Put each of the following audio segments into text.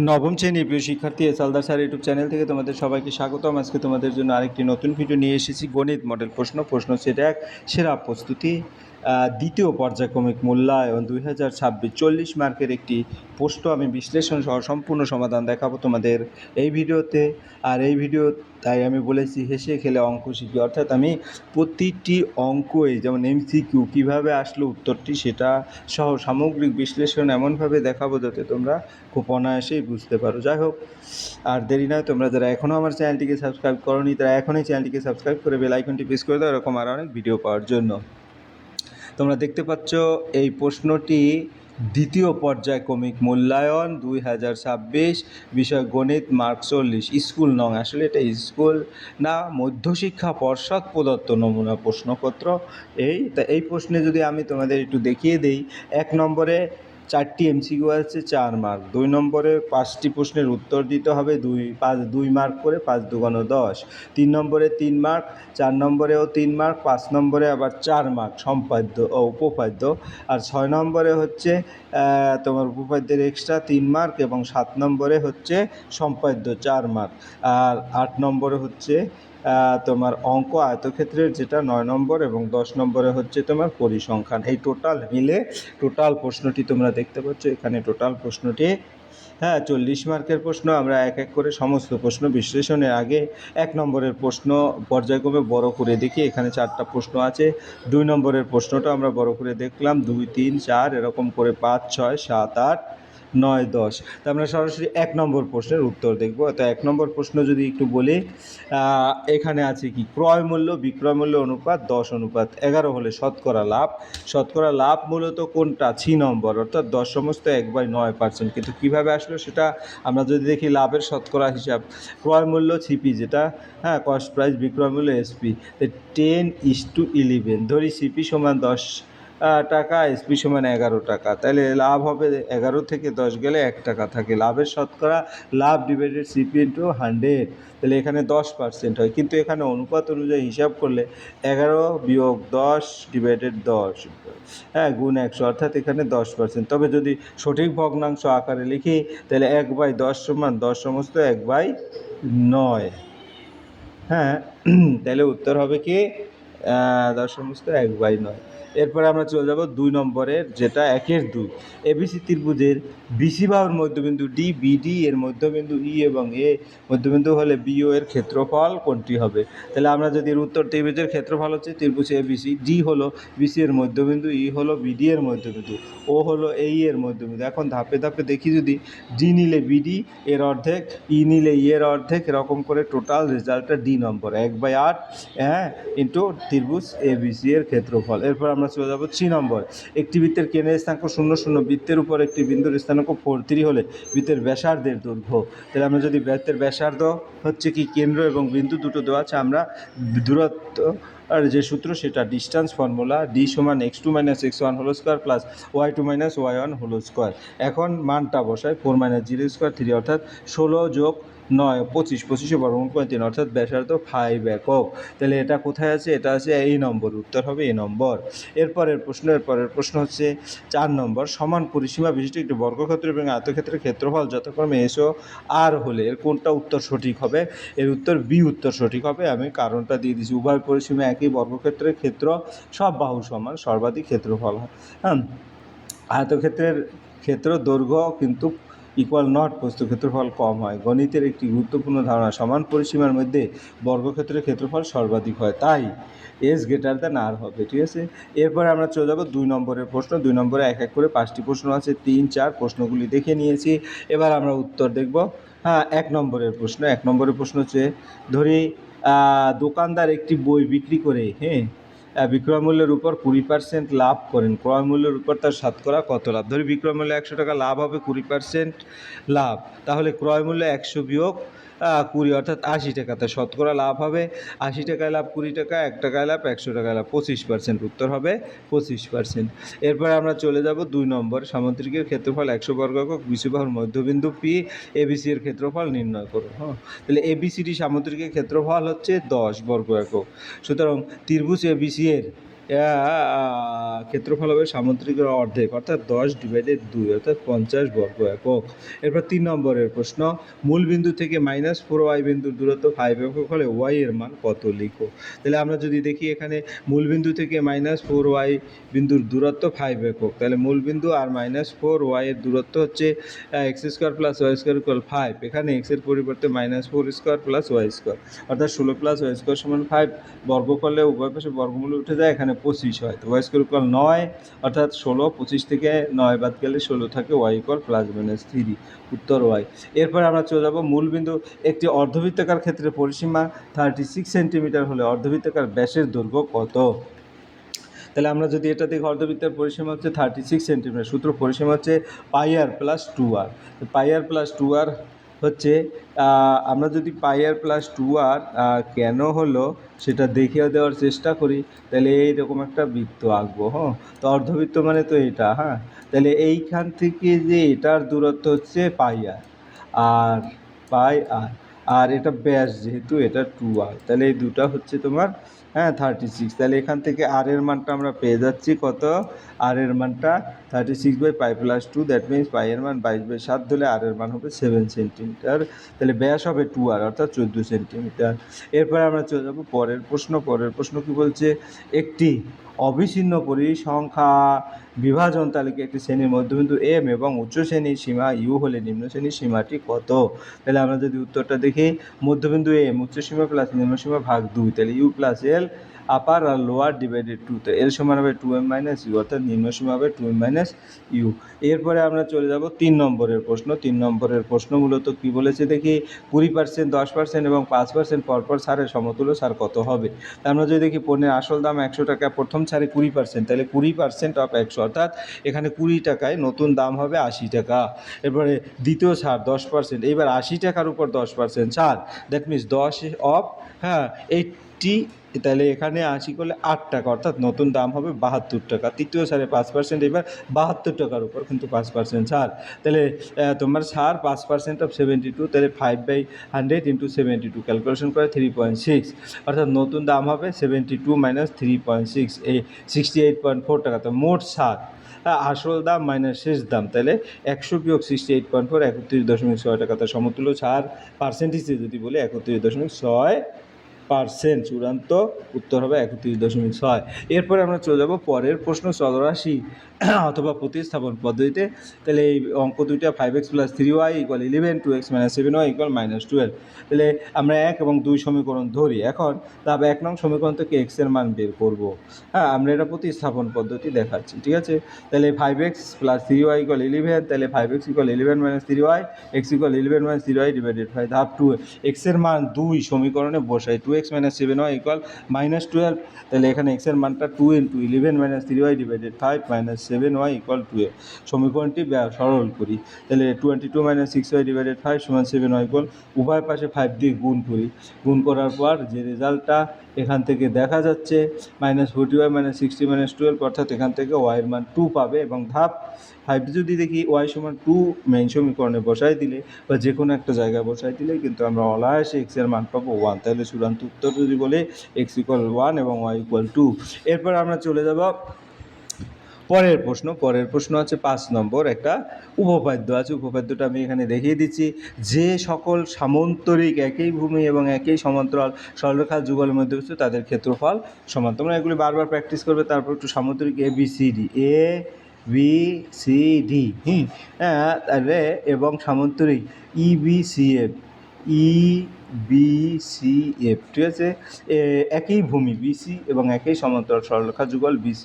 নবম শ্রেণীর প্রিয় শিক্ষার্থী সালদার স্যার ইউটিউব চ্যানেল থেকে তোমাদের সবাইকে স্বাগতম। আজকে তোমাদের জন্য আরেকটি নতুন ভিডিও নিয়ে এসেছি। গণিত মডেল প্রশ্ন সেট 1 সেরা প্রস্তুতি দ্বিতীয় পর্যায়ক্রমিক মূল্যায়ন 2026 40 মার্কের একটি প্রশ্ন আমি বিশ্লেষণ সহ সম্পূর্ণ সমাধান দেখাবো তোমাদের এই ভিডিওতে। আর এই ভিডিও তাই আমি বলেছি হেসে খেলে অঙ্ক শিখি, অর্থাৎ আমি প্রতিটি অঙ্কই যেমন এমসিকিউ কীভাবে আসলো উত্তরটি সেটা সহ সামগ্রিক বিশ্লেষণ এমনভাবে দেখাবো যাতে তোমরা খুব অনায়াসেই বুঝতে পারো। যাই হোক, আর দেরি নয়, তোমরা যারা এখনও আমার চ্যানেলটিকে সাবস্ক্রাইব করোনি তারা এখনই চ্যানেলটিকে সাবস্ক্রাইব করে বেল আইকনটি প্রেস করে দাও এরকম আরও অনেক ভিডিও পাওয়ার জন্য। তোমরা দেখতে পাচ্ছ এই প্রশ্নটি দ্বিতীয় পর্যায়ক্রমিক মূল্যায়ন 2026 বিষয় গণিত মার্ক 40, স্কুল নং। আসলে এটা স্কুল না, মধ্যশিক্ষা পর্ষদ প্রদত্ত নমুনা প্রশ্নপত্র। এই প্রশ্নে যদি আমি তোমাদের একটু দেখিয়ে দিই, 1 নম্বরে 4টি এমসিকিউ আছে 4 মার্ক, 2 নম্বরে 5টি প্রশ্নের উত্তর দিতে হবে 2 মার্ক করে, 5 দুগুণ 10, 3 নম্বরে 3 মার্ক, 4 নম্বরেও 3 মার্ক, 5 নম্বরে আবার 4 মার্ক সম্পাদ্য ও উপপাদ্য, আর 6 নম্বরে হচ্ছে তোমার উপপাদ্যের এক্সট্রা 3 মার্ক এবং 7 নম্বরে হচ্ছে সম্পাদ্য 4 মার্ক, আর 8 নম্বরে হচ্ছে তোমার অঙ্ক আয়তক্ষেত্রের যেটা 9 নম্বর, এবং 10 নম্বরে হচ্ছে তোমার পরিসংখ্যান। এই টোটাল মিলে টোটাল প্রশ্নটি তোমরা দেখতে পাচ্ছ এখানে। টোটাল প্রশ্নটি 40 মার্কের প্রশ্ন। আমরা এক এক করে সমস্ত প্রশ্ন বিশ্লেষণের আগে 1 নম্বরের প্রশ্ন পর্যায়ক্রমে বড় করে দেখি। এখানে 4টা প্রশ্ন আছে। 2 নম্বরের প্রশ্নটা আমরা বড় করে দেখলাম, 2, 3, 4 এরকম করে 5, 6, 7, 8, 9, 10। তো আমরা সরাসরি 1 নম্বর প্রশ্নের উত্তর দেখব। তো 1 নম্বর প্রশ্ন যদি একটু বলি, এখানে আছে কি, ক্রয় মূল্য বিক্রয় মূল্য অনুপাত 10:11 হলে শতকরা লাভ। শতকরা লাভ মূলত কোনটা? 6 নম্বর, অর্থাৎ 10/1/9%। কিন্তু কীভাবে আসলো সেটা আমরা যদি দেখি, লাভের শতকরা হিসাব, ক্রয় মূল্য সিপি যেটা, কস্ট প্রাইস, বিক্রয় মূল্য এসপি, 10:11। ধরি সিপি সমান 10 টাকা, এসপি সমান 11 টাকা, তাহলে লাভ হবে 11 থেকে 10 গেলে 1 টাকা থাকে। লাভের শতকরা, লাভ ডিভাইডেড সিপি ইন্টু 100, তাহলে এখানে 10% হয়। কিন্তু এখানে অনুপাত অনুযায়ী হিসাব করলে 11-10 ডিভাইডেড 10 গুণ 100, অর্থাৎ এখানে 10%। তবে যদি সঠিক ভগ্নাংশ আকারে লিখি তাহলে 1/10 সমান 10 সমস্ত 1/9। তাহলে উত্তর হবে কি 10 সমস্ত 1/9। এরপরে আমরা চলে যাব 2 নম্বরের, যেটা 1-2। এবিসি ত্রিভুজের বিসি বাহুর মধ্যবিন্দু ডি, বিডি এর মধ্যবিন্দু ই এবং এ মধ্যবিন্দু হলে বিও এর ক্ষেত্রফল কোনটি হবে? তাহলে আমরা যদি এর উত্তর, ত্রিভুজের ক্ষেত্রফল হচ্ছে ত্রিভুজ এবিসি, ডি হলো বিসি এর মধ্যবিন্দু, ই হলো বিডি এর মধ্যবিন্দু, ও হলো এই এর মধ্যবিন্দু। এখন ধাপে ধাপে দেখি, যদি ডি নিলে বিডি এর অর্ধেক, ই নিলে ই এর অর্ধেক, এরকম করে টোটাল রেজাল্টটা ডি নম্বর, 1/8 ইন্টু ত্রিভুজ এবিসি এর ক্ষেত্রফল। এরপর আমরা চলে যাব 3 নম্বর। একটি বৃত্তের কেন্দ্রের স্থানাঙ্ক 0, 0, বৃত্তের উপর একটি বিন্দুর স্থানাঙ্ক 43 হলে বৃত্তের ব্যাসার্ধের দৈর্ঘ্য। তাহলে আমরা যদি বৃত্তের ব্যাসার্ধ হচ্ছে কি, কেন্দ্র এবং বিন্দু দুটো দেওয়া আছে, আমরা দূরত্ব আর যে সূত্র সেটা ডিস্টেন্স ফর্মুলা, ডি সমান x2 - x1 whole square plus y2 - y1 whole square. এখন মানটা বসায় 4 - 0 স্কোয়ার 3, অর্থাৎ 16 যোগ 9 25, 25 বর্গমূল 3, অর্থাৎ ব্যাসার্ধ 5 একক। তাহলে এটা কোথায় আছে? এটা আছে এই নম্বর, উত্তর হবে এ নম্বর। এরপরের প্রশ্ন হচ্ছে 4 নম্বর। সমান পরিসীমা বিশিষ্ট একটি বর্গক্ষেত্র এবং আয়তক্ষেত্রের ক্ষেত্রফল যথাক্রমে এস ও আর হলে এর কোনটা উত্তর সঠিক হবে? এর উত্তর বি উত্তর সঠিক হবে। আমি কারণটা দিয়ে দিচ্ছি, উভয় পরিসীমা একই, বর্গক্ষেত্রের ক্ষেত্র সব বাহু সমান, সর্বাধিক ক্ষেত্রফল হয়। আয়তক্ষেত্রের ক্ষেত্র দৈর্ঘ্য কিন্তু ইকুয়াল নট প্রস্থ ক্ষেত্রফল কম হয়। গণিতের একটি গুরুত্বপূর্ণ ধারণা, সমান পরিসীমার মধ্যে বর্গক্ষেত্রের ক্ষেত্রফল সর্বাধিক হয়, তাই এস গ্রেটার দ্যান আর হবে। ঠিক আছে, এরপরে আমরা চলে যাব 2 নম্বরের প্রশ্ন। 2 নম্বরে এক এক করে 5টি প্রশ্ন আছে, 3, 4 প্রশ্নগুলি দেখে নিয়েছি। এবার আমরা উত্তর দেখব। 1 নম্বরের প্রশ্ন। 1 নম্বরের প্রশ্ন হচ্ছে, ধরি দোকানদার একটি বই বিক্রি করে বিক্রয় মূল্যের উপর 20% লাভ করেন। ক্রয় মূল্যের উপর তার শতকরা কত লাভ? ধরি বিক্রয় মূল্য 100 টাকা, লাভ হবে 20% লাভ, তাহলে ক্রয় মূল্য 100 বিয়োগ 20, অর্থাৎ 80 টাকা। তার শতকরা লাভ হবে 80 টাকায় লাভ 20 টাকা, 1 টাকায় লাভ 100 টাকায় লাভ, 25%। উত্তর হবে 25%। এরপরে আমরা চলে যাব 2 নম্বর। সামুদ্রিকের ক্ষেত্রফল 100 বর্গ একক, বিসি বাহুর মধ্যবিন্দু পি, এবিসি এর ক্ষেত্রফল নির্ণয় করুন। তাহলে এবিসিডি সামুদ্রিকের ক্ষেত্রফল হচ্ছে 10 বর্গ একক। সুতরাং ত্রিভুজ এবিসি এর ক্ষেত্রফল হবে সামুদ্রিকের অর্ধেক অর্থাৎ 10/2 অর্থাৎ 50 বর্গ একক। এরপর 3 নম্বরের প্রশ্ন, মূল বিন্দু থেকে -4y বিন্দুর দূরত্ব 5 একক হলে y এর মান কত লিখো। তাহলে আমরা যদি দেখি এখানে মূল বিন্দু থেকে -4y বিন্দুর দূরত্ব 5 একক, তাহলে মূল বিন্দু আর -4y এর দূরত্ব হচ্ছে x² + y² = 5। এখানে x এর পরিবর্তে -4² + y² অর্থাৎ 16 + y² = 5। বর্গ করলে উভয় পাশে বর্গমূল উঠে যায়, এখানে 25 হয়, তো y² = 9 অর্থাৎ 16, 25 থেকে 9 বাদ গেলে 16 থাকে, y = +-3, উত্তর y। এরপর আমরা চলে যাব মূল বিন্দু। একটি অর্ধবৃত্তাকার ক্ষেত্রের পরিসীমা 36 সেন্টিমিটার হলে অর্ধবৃত্তাকার ব্যাসের দৈর্ঘ্য কত। তাহলে আমরা যদি এটা দেখি, অর্ধবৃত্তের পরিসীমা হচ্ছে 36 সেন্টিমিটার, সূত্র পরিসীমা হচ্ছে πr + 2r। πr + 2r হচ্ছে, আমরা যদি πr + 2r কেন হলো সেটা দেখিয়ে দেওয়ার চেষ্টা করি, তাহলে এইরকম একটা বৃত্ত আঁকবো। হ্যাঁ, তো অর্ধবৃত্ত মানে তো এটা। হ্যাঁ, তাহলে এইখান থেকে যে এটার দূরত্ব হচ্ছে πr আর πr, আর এটা ব্যাস যেহেতু এটা 2r, তাহলে এই দুটা হচ্ছে তোমার 36। তাহলে এখান থেকে আর এর মানটা আমরা পেয়ে যাচ্ছি কত, আর এর মানটা 36/π + 2, দ্যাট মিনস পাই এর মান 22/7 ধরলে আর এর মান হবে 7 সেন্টিমিটার। তাহলে ব্যাস হবে 2r অর্থাৎ 14 সেন্টিমিটার। এরপরে আমরা চলে যাব পরের প্রশ্ন। পরের প্রশ্ন কি বলছে, একটি অবিচ্ছিন্ন পরিসংখ্যা বিভাজন তালিকা একটি শ্রেণীর মধ্যবিন্দু m এবং উচ্চ শ্রেণীর সীমা u হলে নিম্ন শ্রেণীর সীমাটি কত। তাহলে আমরা যদি উত্তরটা দেখি, মধ্যবিন্দু m, উচ্চ সীমা প্লাস নিম্ন সীমা ভাগ 2, তাহলে u + l আপার আর লোয়ার / 2, তো এল সমান হবে 2m - u অর্থাৎ নিম্ন সীমা হবে 2m - u। এরপরে আমরা চলে যাব 3 নম্বরের প্রশ্ন। 3 নম্বরের প্রশ্ন মূলত কি বলেছে দেখি, 20%, 10% এবং 5% পরপর ছাড়ের সমতুল্য ছাড় কত হবে। আমরা যদি দেখি, পণ্যের আসল দাম 100 টাকা, প্রথম ছাড়ে 20%, তাহলে 20% অফ 100 অর্থাৎ এখানে 20 টাকায় নতুন দাম হবে 80 টাকা। এরপরে দ্বিতীয় ছাড় 10%, এইবার 80 টাকার উপর 10% ছাড়, দ্যাট মিনস 10 অফ 80, তাহলে এখানে 80 করলে 8 টাকা অর্থাৎ নতুন দাম হবে 72 টাকা। তৃতীয় ছাড়ে 5%, এবার 72 টাকার উপর কিন্তু 5% ছাড়, তাহলে তোমার ছাড় 5% অফ 72, তাহলে 5/100 × 72 ক্যালকুলেশন করে 3.6 অর্থাৎ নতুন দাম হবে 72 - 3.6, এই 68.4 টাকা। তো মোট ছাড় আসল দাম মাইনাস শেষ দাম, তাহলে 100 - 68.4 31.6 টাকা। তার সমতুল্য ছাড় পার্সেন্টেজে যদি বলি 31.6%, চূড়ান্ত উত্তর হবে 31.6। এরপরে আমরা চলে যাব পরের প্রশ্ন, চলরাশি অথবা প্রতিস্থাপন পদ্ধতিতে। তাহলে এই অঙ্ক দুইটা 5x + 3y = 11, 2x - 7y = -12। তাহলে আমরা 1 এবং 2 সমীকরণ ধরি। এখন তারপর 1 নং সমীকরণ থেকে x এর মান বের করব। আমরা এটা প্রতিস্থাপন পদ্ধতি দেখাচ্ছি, ঠিক আছে। তাহলে 5x + 3y = 11, তাহলে 5x = 11 - 3y, x = 11 - 3y / 5 ধাপ 2, x এর মান 2 সমীকরণে বসাই, 2x - 7y = -12, তাহলে এখানে x এর মানটা 2 × 11 - 3y / 5 - 7y = 12। সমীকরণটি সরল করি, তাহলে 22 - 6y / 5 = 7y, উভয় পাশে 5 দিয়ে গুণ করি। গুণ করার পর যে রেজাল্টটা এখান থেকে দেখা যাচ্ছে -40y - 60 - 12, অর্থাৎ এখান থেকে y এর মান 2 পাবে। এবং ধাপ 5 যদি দেখি, y = 2 মেইন সমীকরণে বসাই দিলে বা যে কোনো একটা জায়গায় বসাই দিলে কিন্তু আমরা অনায়াসে x এর মান পাবো 1। তাহলে চূড়ান্ত উত্তর যদি বলে x = 1 এবং y = 2। এরপর আমরা চলে যাব পরের প্রশ্ন। পরের প্রশ্ন আছে 5 নম্বর, একটা উপপাদ্য আছে। উপপাদ্যটা আমি এখানে দেখিয়ে দিচ্ছি, যে সকল সামান্তরিক একই ভূমি এবং একই সমান্তরাল সরলরেখা যুগলের মধ্যে বস্তু তাদের ক্ষেত্রফল সমান। তোমরা এগুলি বারবার প্র্যাকটিস করবে। তারপর একটু সামান্তরিক ABCD তাহলে এবং সামান্তরিক EBCF, ঠিক আছে। একই ভূমি BC এবং একই সমান্তরাল সরলরেখা যুগল BC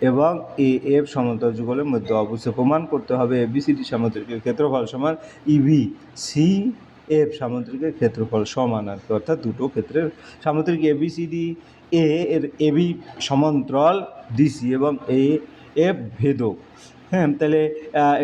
এবং AF সমান্তরাল যুগলের মধ্যে অবস্থা প্রমাণ করতে হবে ABCD সামান্তরিকের ক্ষেত্রফল সমান EBCF সামান্তরিকের ক্ষেত্রফল সমান, আর কি, অর্থাৎ দুটো ক্ষেত্রের সামান্তরিক ABCD এর AB সমান্তরাল DC এবং AF ভেদক। তাহলে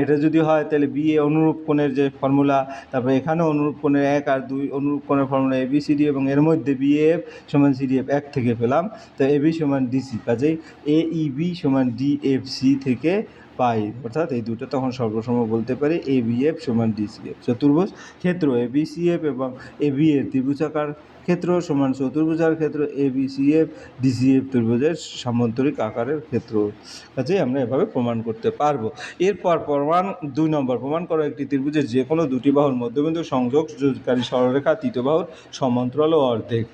এটা যদি হয় তাহলে BA অনুরূপ কোণের যে ফর্মুলা, তারপরে এখানেও অনুরূপ কোণের 1 আর 2 অনুরূপ কোণের ফর্মুলা ABCD, এবং এর মধ্যে BAF = CDF 1 থেকে পেলাম, তো AB = DC, কাজেই AEB = DFC থেকে পাই, অর্থাৎ এই দুটো তখন সর্বসম বলতে পারি ABF সমান DCF। চতুর্ভুজ ক্ষেত্র ABCF এবং AB এর ত্রিভুজাকার ক্ষেত্র সমান চতুর্ভুজার ক্ষেত্র ABCF DCF ত্রিভুজের সামান্তরিক আকারের ক্ষেত্র। কাজেই আমরা এভাবে প্রমাণ করতে পারবো। এরপর প্রমাণ 2 নম্বর, প্রমাণ করো একটি ত্রিভুজের যে কোনো দুটি বাহুর মধ্যবিন্দু সংযোগকারী সরলরেখা তৃতীয় বাহুর সমান্তরাল ও অর্ধেক।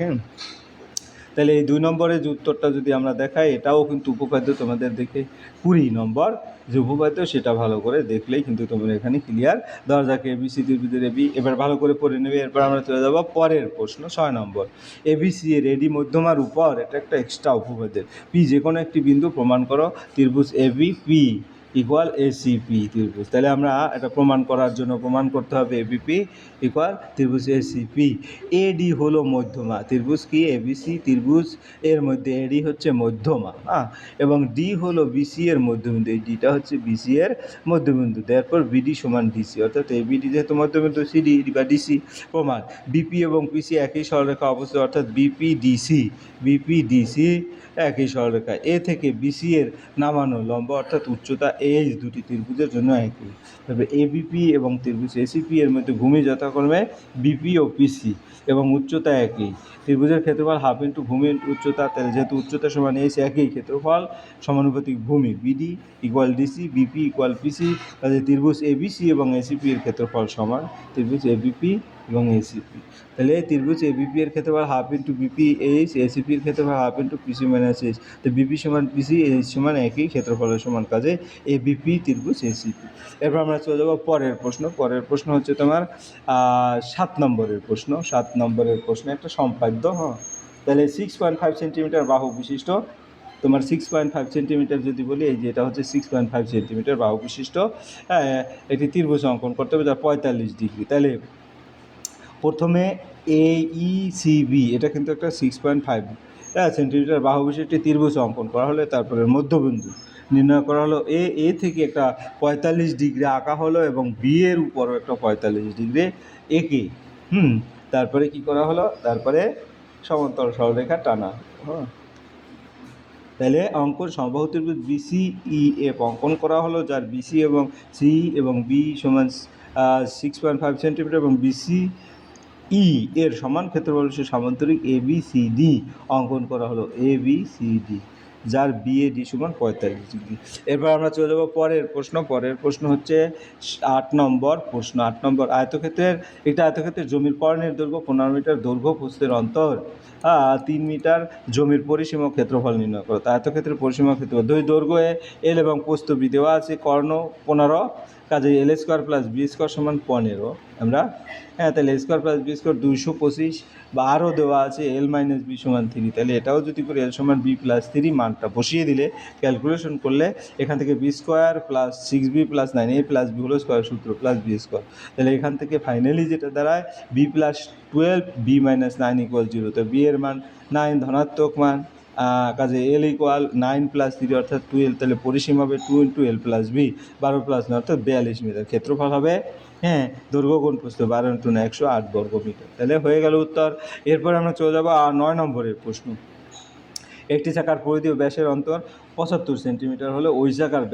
তাহলে এই 2 নম্বরের যে উত্তরটা যদি আমরা দেখাই, এটাও কিন্তু উপপাদ্য তোমাদের দেখে 20 নম্বর যে উপপাদ্য সেটা ভালো করে দেখলেই কিন্তু তোমরা এখানে ক্লিয়ার। ধরা যাক ABC ত্রিভুজের AB, এবার ভালো করে পড়ে নেবে। এরপর আমরা চলে যাবো পরের প্রশ্ন 6 নম্বর। ABC এর AD মধ্যমার উপর, এটা একটা এক্সট্রা উপপাদ্য, P যে কোনো একটি বিন্দু প্রমাণ করো ত্রিভুজ ABP ইকুয়াল ACP ত্রিভুজ। তাহলে আমরা এটা প্রমাণ করার জন্য প্রমাণ করতে হবে ABP ইকুয়াল ত্রিভুজ ACP। AD হলো মধ্যমা, ত্রিভুজ কি ABC ত্রিভুজ এর মধ্যে AD হচ্ছে মধ্যমা, এবং D হলো BC এর মধ্যবিন্দু, এই ডিটা হচ্ছে BC এর মধ্যবিন্দু। তারপর BD সমান DC, অর্থাৎ ABD যেহেতু মধ্যবিন্দু CD বা DC। প্রমাণ BP এবং PC একই সরলরেখা অবস্থিত, অর্থাৎ BP DC একই সরলরেখা। A থেকে BC এর নামানো লম্ব অর্থাৎ উচ্চতা H দুটি ত্রিভুজের জন্য একই। তবে ABP এবং ত্রিভুজ ACP এর মধ্যে ভূমি যথাক্রমে BP ও PC এবং উচ্চতা একই। ত্রিভুজের ক্ষেত্রফল হাফ ইন্টু ভূমি ইন্টু উচ্চতা, তাহলে যেহেতু উচ্চতা সমান H একই, ক্ষেত্রফল সমানুপাতিক ভূমি। BD equal DC, BP equal PC, তাহলে ত্রিভুজ ABC এবং ACP এর ক্ষেত্রফল সমান ত্রিভুজ ABP এবং ACP। তাহলে ত্রিভুজ ABP এর ক্ষেত্রফল half into BP H, ACP এর ক্ষেত্রফল half into PC minus H। তো BP সমান PC, H সমান একই, ক্ষেত্রফলের সমান, কাজে ABP ত্রিভুজ ACP। এরপর আমরা চলে যাবো পরের প্রশ্ন। পরের প্রশ্ন হচ্ছে তোমার 7 নম্বরের প্রশ্ন। 7 নম্বরের প্রশ্ন একটা সম্পাদ্য। তাহলে 6.5 সেন্টিমিটার বাহু বিশিষ্ট, তোমার 6.5 সেন্টিমিটার যদি বলি, এই যে এটা হচ্ছে 6.5 সেন্টিমিটার বাহু বিশিষ্ট একটি ত্রিভুজ অঙ্কন করতে হবে যা 45 ডিগ্রি। তাহলে প্রথমে AECB, এটা কিন্তু একটা 6.5 সেন্টিমিটার বাহু বিশিষ্ট একটি ত্রিভুজ অঙ্কন করা হলে তারপরে মধ্যবিন্দু নির্ণয় করা হলো। এ থেকে একটা 45 ডিগ্রি আঁকা হলো এবং বি এর উপরও একটা 45 ডিগ্রি এঁকে তারপরে কি করা হলো, তারপরে সমান্তরাল সরলরেখা টানা। তাহলে অঙ্কন সমবাহু ত্রিভুজ BCEF অঙ্কন করা হলো, যার BC এবং CE এবং B সমান 6.5 সেন্টিমিটার এবং BCE এর সমান ক্ষেত্রফল সে সামান্তরিক ABCD অঙ্কন করা হলো, ABCD, যার BAD সমান 45 ডিগ্রি। এরপর আমরা চলে যাবো পরের প্রশ্ন। পরের প্রশ্ন হচ্ছে 8 নম্বর প্রশ্ন। 8 নম্বর, আয়তক্ষেত্রের জমির কর্ণের দৈর্ঘ্য 15 মিটার, দৈর্ঘ্য প্রস্থের অন্তর 3 মিটার, জমির পরিসীমা ক্ষেত্রফল নির্ণয় করো। আয়তক্ষেত্রের পরিসীমা ক্ষেত্রফল, দৈর্ঘ্য L এবং প্রস্থ B দেওয়া আছে, কর্ণ 15, কাজে L² প্লাস B² সমান 15 আমরা। তাহলে A² প্লাস B² 225, বা আরও দেওয়া আছে L মাইনাস B সমান 3। তাহলে এটাও যদি করে L সমান B প্লাস 3 মানটা বসিয়ে দিলে, ক্যালকুলেশন করলে এখান থেকে B² plus 6B plus 9A plus B whole square সূত্র প্লাস B²। তাহলে এখান থেকে ফাইনালি যেটা দাঁড়ায় B plus 12 B minus 9 equal 0। তো B এর মান 9, ধনাত্মক মান, কাজে L ইকুয়াল 9 প্লাস 3 অর্থাৎ 12। তাহলে পরিসীমা হবে 2 into L plus B, 12 plus 9 অর্থাৎ 42 মিটার। ক্ষেত্রফল হবে দৈর্ঘ্য গুণ প্রস্থ 12 ইন্টু 9 108 বর্গ মিটার। তাহলে হয়ে গেল উত্তর। এরপর আমরা চলে যাবো 9 নম্বরের প্রশ্ন। একটি চাকার পরিধি ও ব্যাসের অন্তর 75 সেন্টিমিটার হলে ওই চাকার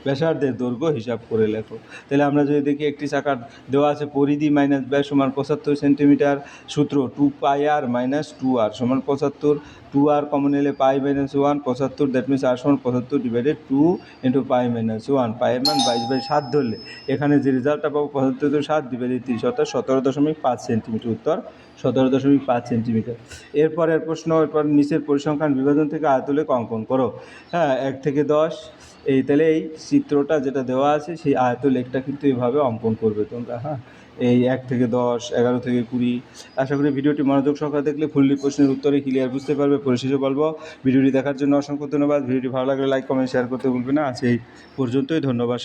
ব্যাসার্ধের দৈর্ঘ্য হিসাব করে লেখো। তাহলে আমরা যদি দেখি, একটি চাকার দেওয়া আছে পরিধি মাইনাস ব্যাস সমান 75 সেন্টিমিটার, সূত্র 2πr মাইনাস 2r সমান 75, 2r কমন এলে পাই মাইনাস 1, 75, দ্যাট মিনস r সমান 75 ডিভাইডেড 2 ইন্টু পাই মাইনাস 1। পায়ের মান 22/7 ধরলে এখানে যে রেজাল্টটা পাবো 75/7 ডিভাইডেড 30 অর্থাৎ 17.5 সেন্টিমিটার। উত্তর 17.5 সেন্টিমিটার। এরপরের প্রশ্ন, এরপর নিচের পরিসংখ্যান বিভাজন থেকে আয়তলেখ অঙ্কন করো। 1 থেকে 10, এই তাহলে এই চিত্রটা যেটা দেওয়া আছে সেই আয়তলেখটা কিন্তু এইভাবে অঙ্কন করবে তোমরা। এই 1 থেকে 10, 11 থেকে 20। আশা করি ভিডিওটি মনোযোগ সহকারে দেখলে ফুললি প্রশ্নের উত্তরে ক্লিয়ার বুঝতে পারবে। পরিশেষে বলবো, ভিডিওটি দেখার জন্য অসংখ্য ধন্যবাদ। ভিডিওটি ভালো লাগলে লাইক, কমেন্ট, শেয়ার করতে ভুলবে না। আজ এই পর্যন্তই, ধন্যবাদ।